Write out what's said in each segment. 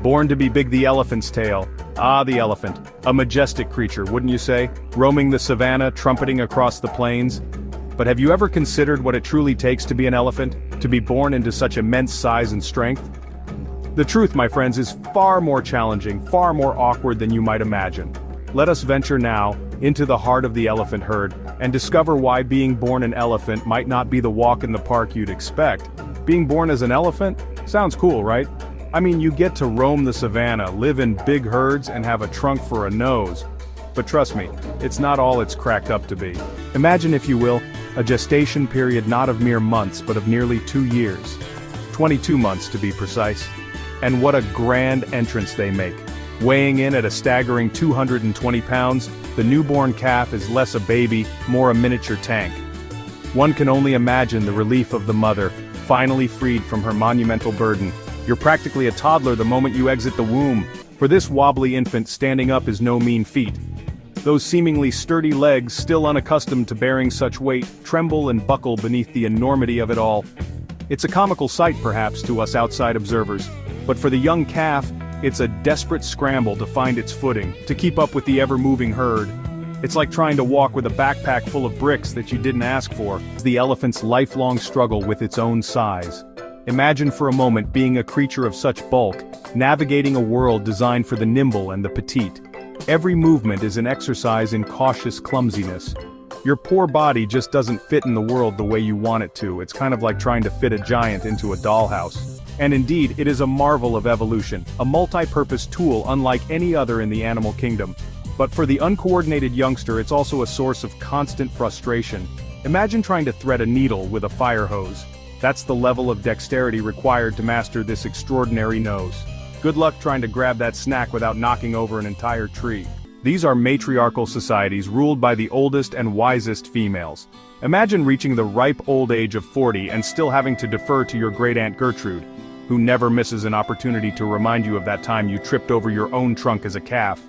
Born to be big, the elephant's tale. Ah, the elephant. A majestic creature, wouldn't you say? Roaming the savannah, trumpeting across the plains. But have you ever considered what it truly takes to be an elephant? To be born into such immense size and strength? The truth, my friends, is far more challenging, far more awkward than you might imagine. Let us venture now into the heart of the elephant herd and discover why being born an elephant might not be the walk in the park you'd expect. Being born as an elephant? Sounds cool, right? I mean, you get to roam the savannah, live in big herds, and have a trunk for a nose. But trust me, it's not all it's cracked up to be. Imagine, if you will, a gestation period not of mere months but of nearly 2 years. 22 months to be precise. And what a grand entrance they make. Weighing in at a staggering 220 pounds, the newborn calf is less a baby, more a miniature tank. One can only imagine the relief of the mother, finally freed from her monumental burden. You're practically a toddler the moment you exit the womb. For this wobbly infant, standing up is no mean feat. Those seemingly sturdy legs, still unaccustomed to bearing such weight, tremble and buckle beneath the enormity of it all. It's a comical sight perhaps to us outside observers, but for the young calf, it's a desperate scramble to find its footing, to keep up with the ever-moving herd. It's like trying to walk with a backpack full of bricks that you didn't ask for. It's the elephant's lifelong struggle with its own size. Imagine for a moment being a creature of such bulk, navigating a world designed for the nimble and the petite. Every movement is an exercise in cautious clumsiness. Your poor body just doesn't fit in the world the way you want it to. It's kind of like trying to fit a giant into a dollhouse. And indeed, it is a marvel of evolution, a multi-purpose tool unlike any other in the animal kingdom. But for the uncoordinated youngster, it's also a source of constant frustration. Imagine trying to thread a needle with a fire hose. That's the level of dexterity required to master this extraordinary nose. Good luck trying to grab that snack without knocking over an entire tree. These are matriarchal societies ruled by the oldest and wisest females. Imagine reaching the ripe old age of 40 and still having to defer to your great-aunt Gertrude, who never misses an opportunity to remind you of that time you tripped over your own trunk as a calf.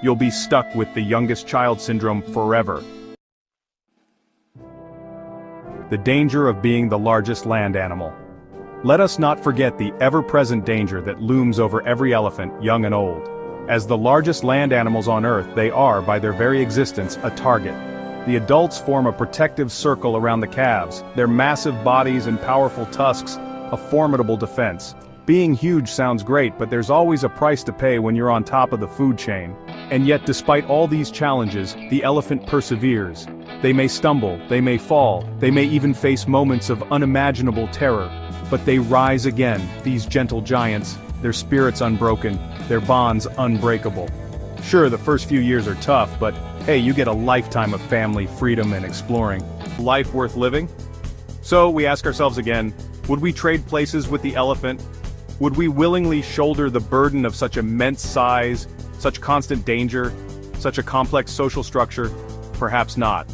You'll be stuck with the youngest child syndrome forever. The danger of being the largest land animal. Let us not forget the ever-present danger that looms over every elephant, young and old. As the largest land animals on Earth, they are, by their very existence, a target. The adults form a protective circle around the calves, their massive bodies and powerful tusks, a formidable defense. Being huge sounds great, but there's always a price to pay when you're on top of the food chain. And yet, despite all these challenges, the elephant perseveres. They may stumble, they may fall, they may even face moments of unimaginable terror, but they rise again, these gentle giants, their spirits unbroken, their bonds unbreakable. Sure, the first few years are tough, but hey, you get a lifetime of family, freedom, and exploring. Life worth living? So we ask ourselves again, would we trade places with the elephant? Would we willingly shoulder the burden of such immense size, such constant danger, such a complex social structure? Perhaps not.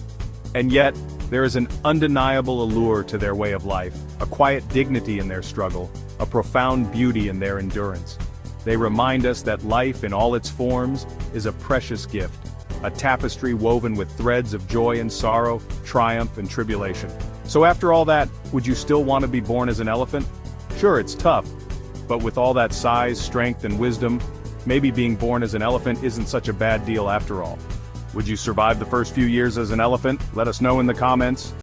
And yet, there is an undeniable allure to their way of life, a quiet dignity in their struggle, a profound beauty in their endurance. They remind us that life in all its forms is a precious gift, a tapestry woven with threads of joy and sorrow, triumph and tribulation. So after all that, would you still want to be born as an elephant? Sure, it's tough, but with all that size, strength and wisdom, maybe being born as an elephant isn't such a bad deal after all. Would you survive the first few years as an elephant? Let us know in the comments.